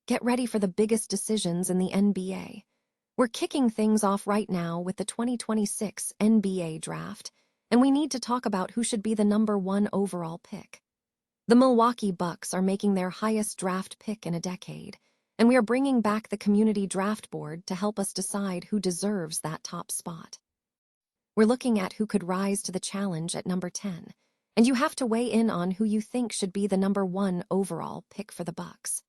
Get ready for the biggest decisions in the NBA. We're kicking things off right now with the 2026 NBA draft, and we need to talk about who should be the #1 overall pick. The Milwaukee Bucks are making their highest draft pick in a decade, and we are bringing back the community draft board to help us decide who deserves that top spot. We're looking at who could rise to the challenge at number 10, and you have to weigh in on who you think should be the #1 overall pick for the Bucks.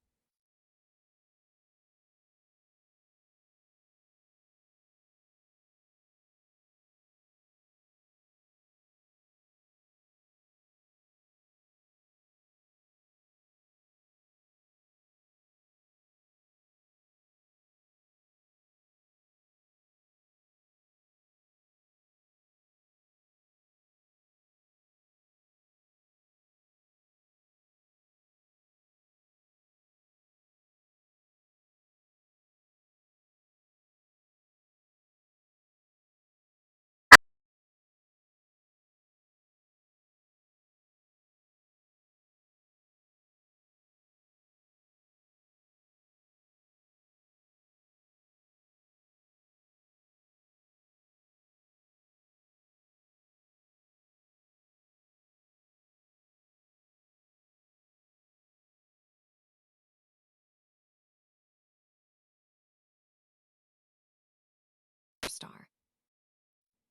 Star.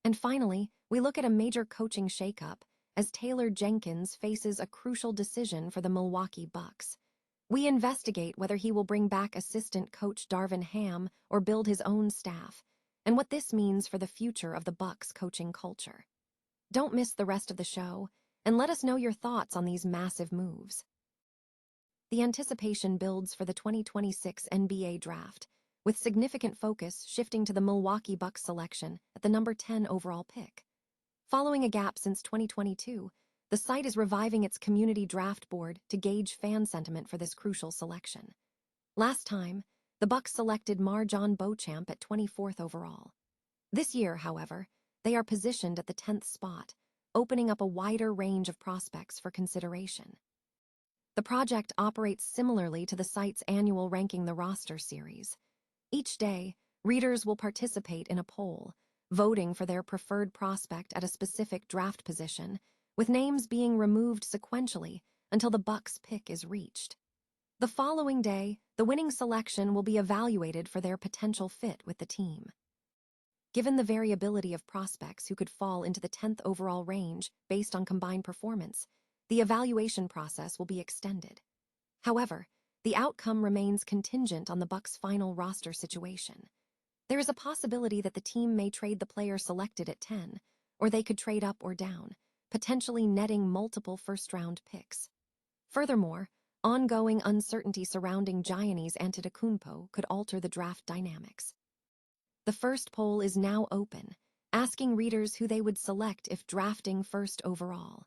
And finally, we look at a major coaching shakeup as Taylor Jenkins faces a crucial decision for the Milwaukee Bucks. We investigate whether he will bring back assistant coach Darvin Ham or build his own staff, and what this means for the future of the Bucks coaching culture. Don't miss the rest of the show, and let us know your thoughts on these massive moves. The anticipation builds for the 2026 NBA draft, with significant focus shifting to the Milwaukee Bucks selection at the number 10 overall pick. Following a gap since 2022, the site is reviving its community draft board to gauge fan sentiment for this crucial selection. Last time, the Bucks selected MarJon Beauchamp at 24th overall. This year, however, they are positioned at the 10th spot, opening up a wider range of prospects for consideration. The project operates similarly to the site's annual Ranking the Roster series. Each day, readers will participate in a poll, voting for their preferred prospect at a specific draft position, with names being removed sequentially until the Bucks' pick is reached. The following day, the winning selection will be evaluated for their potential fit with the team. Given the variability of prospects who could fall into the 10th overall range based on combined performance, the evaluation process will be extended. However, the outcome remains contingent on the Bucks' final roster situation. There is a possibility that the team may trade the player selected at 10, or they could trade up or down, potentially netting multiple first-round picks. Furthermore, ongoing uncertainty surrounding Giannis Antetokounmpo could alter the draft dynamics. The first poll is now open, asking readers who they would select if drafting first overall.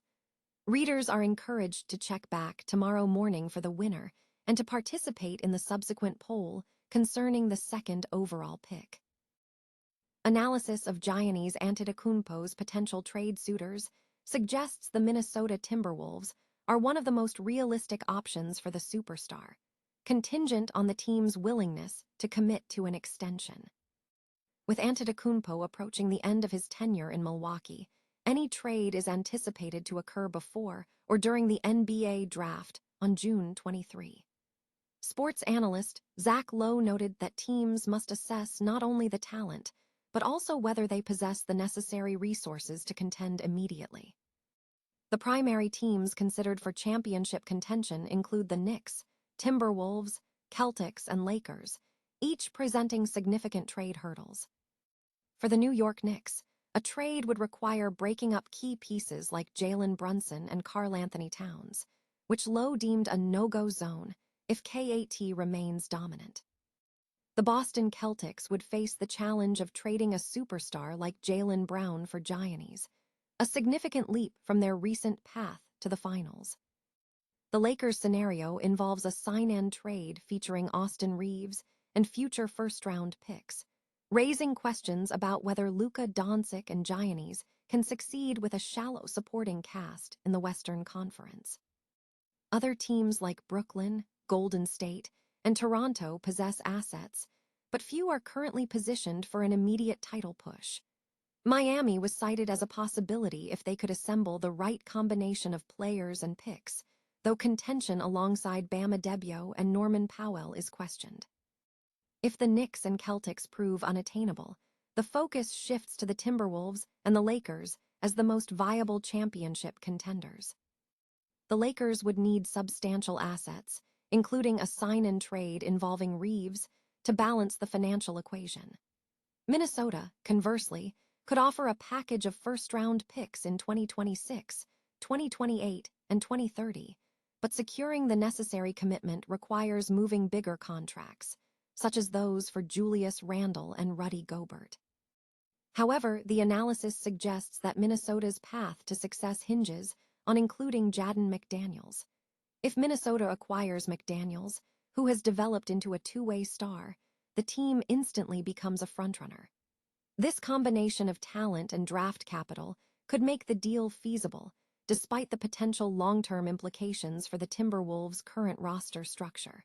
Readers are encouraged to check back tomorrow morning for the winner and to participate in the subsequent poll concerning the second overall pick. Analysis of Giannis Antetokounmpo's potential trade suitors suggests the Minnesota Timberwolves are one of the most realistic options for the superstar, contingent on the team's willingness to commit to an extension. With Antetokounmpo approaching the end of his tenure in Milwaukee, any trade is anticipated to occur before or during the NBA draft on June 23. Sports analyst Zach Lowe noted that teams must assess not only the talent, but also whether they possess the necessary resources to contend immediately. The primary teams considered for championship contention include the Knicks, Timberwolves, Celtics, and Lakers, each presenting significant trade hurdles. For the New York Knicks, a trade would require breaking up key pieces like Jalen Brunson and Karl-Anthony Towns, which Lowe deemed a no-go zone if KAT remains dominant. The Boston Celtics would face the challenge of trading a superstar like Jaylen Brown for Giannis, a significant leap from their recent path to the finals. The Lakers scenario involves a sign-and trade featuring Austin Reeves and future first-round picks, raising questions about whether Luka Doncic and Giannis can succeed with a shallow supporting cast in the Western Conference. Other teams like Brooklyn, Golden State, and Toronto possess assets, but few are currently positioned for an immediate title push. Miami was cited as a possibility if they could assemble the right combination of players and picks, though contention alongside Bam Adebayo and Norman Powell is questioned. If the Knicks and Celtics prove unattainable, the focus shifts to the Timberwolves and the Lakers as the most viable championship contenders. The Lakers would need substantial assets, including a sign-and-trade involving Reeves, to balance the financial equation. Minnesota, conversely, could offer a package of first-round picks in 2026, 2028, and 2030, but securing the necessary commitment requires moving bigger contracts, such as those for Julius Randle and Rudy Gobert. However, the analysis suggests that Minnesota's path to success hinges on including Jaden McDaniels. If Minnesota acquires McDaniels, who has developed into a two-way star, the team instantly becomes a frontrunner. This combination of talent and draft capital could make the deal feasible, despite the potential long-term implications for the Timberwolves' current roster structure.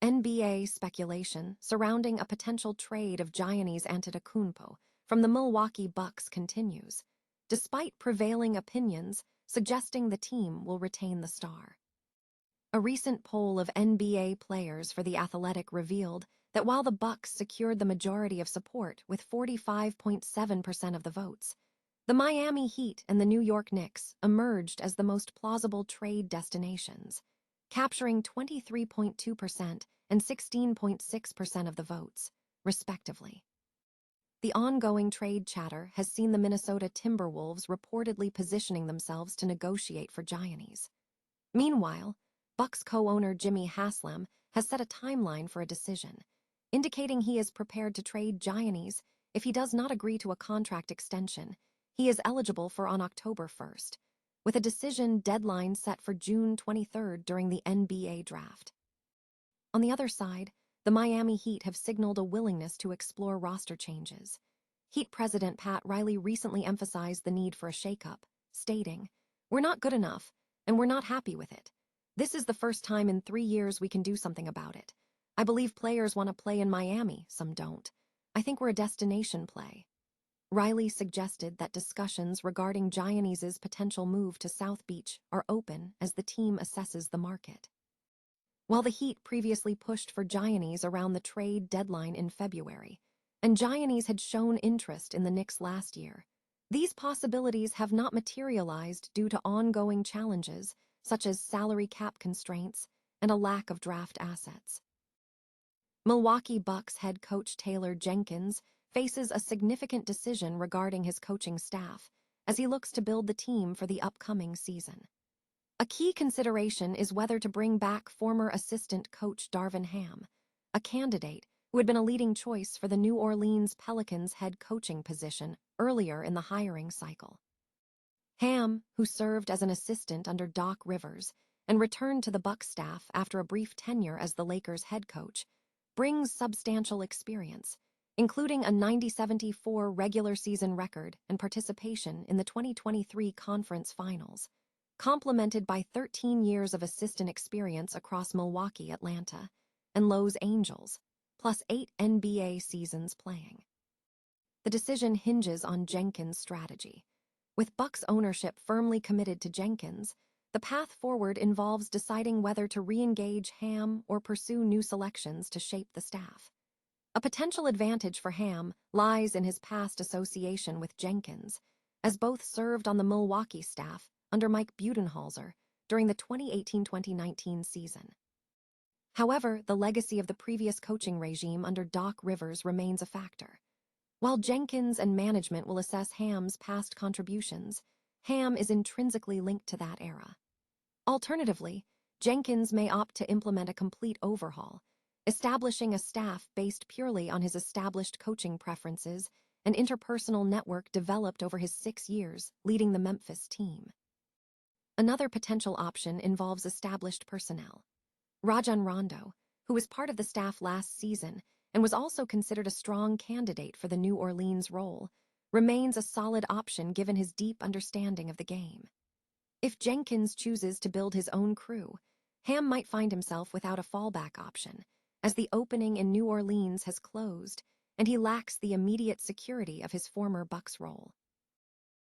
NBA speculation surrounding a potential trade of Giannis Antetokounmpo from the Milwaukee Bucks continues, despite prevailing opinions suggesting the team will retain the star. A recent poll of NBA players for The Athletic revealed that while the Bucks secured the majority of support with 45.7% of the votes, the Miami Heat and the New York Knicks emerged as the most plausible trade destinations, capturing 23.2% and 16.6% of the votes, respectively. The ongoing trade chatter has seen the Minnesota Timberwolves reportedly positioning themselves to negotiate for Giannis. Meanwhile, Bucks co-owner Jimmy Haslam has set a timeline for a decision, indicating he is prepared to trade Giannis if he does not agree to a contract extension he is eligible for on October 1st, with a decision deadline set for June 23rd during the NBA draft. On the other side, the Miami Heat have signaled a willingness to explore roster changes. Heat president Pat Riley recently emphasized the need for a shakeup, stating, "We're not good enough, and we're not happy with it. This is the first time in 3 years we can do something about it. I believe players want to play in Miami, some don't. I think we're a destination play." Riley suggested that discussions regarding Giannis's potential move to South Beach are open as the team assesses the market. While the Heat previously pushed for Giannis around the trade deadline in February, and Giannis had shown interest in the Knicks last year, these possibilities have not materialized due to ongoing challenges such as salary cap constraints and a lack of draft assets. Milwaukee Bucks head coach Taylor Jenkins faces a significant decision regarding his coaching staff as he looks to build the team for the upcoming season. A key consideration is whether to bring back former assistant coach Darvin Ham, a candidate who had been a leading choice for the New Orleans Pelicans head coaching position earlier in the hiring cycle. Ham, who served as an assistant under Doc Rivers and returned to the Bucks staff after a brief tenure as the Lakers head coach, brings substantial experience, including a 90-74 regular season record and participation in the 2023 conference finals, complemented by 13 years of assistant experience across Milwaukee, Atlanta, and Los Angeles, plus 8 NBA seasons playing. The decision hinges on Jenkins' strategy. With Bucks ownership firmly committed to Jenkins, the path forward involves deciding whether to re-engage Ham or pursue new selections to shape the staff. A potential advantage for Ham lies in his past association with Jenkins, as both served on the Milwaukee staff under Mike Budenholzer during the 2018-2019 season. However, the legacy of the previous coaching regime under Doc Rivers remains a factor. While Jenkins and management will assess Ham's past contributions, Ham is intrinsically linked to that era. Alternatively, Jenkins may opt to implement a complete overhaul, establishing a staff based purely on his established coaching preferences and interpersonal network developed over his 6 years leading the Memphis team. Another potential option involves established personnel. Rajon Rondo, who was part of the staff last season and was also considered a strong candidate for the New Orleans role, remains a solid option given his deep understanding of the game. If Jenkins chooses to build his own crew, Ham might find himself without a fallback option, as the opening in New Orleans has closed, and he lacks the immediate security of his former Bucks role.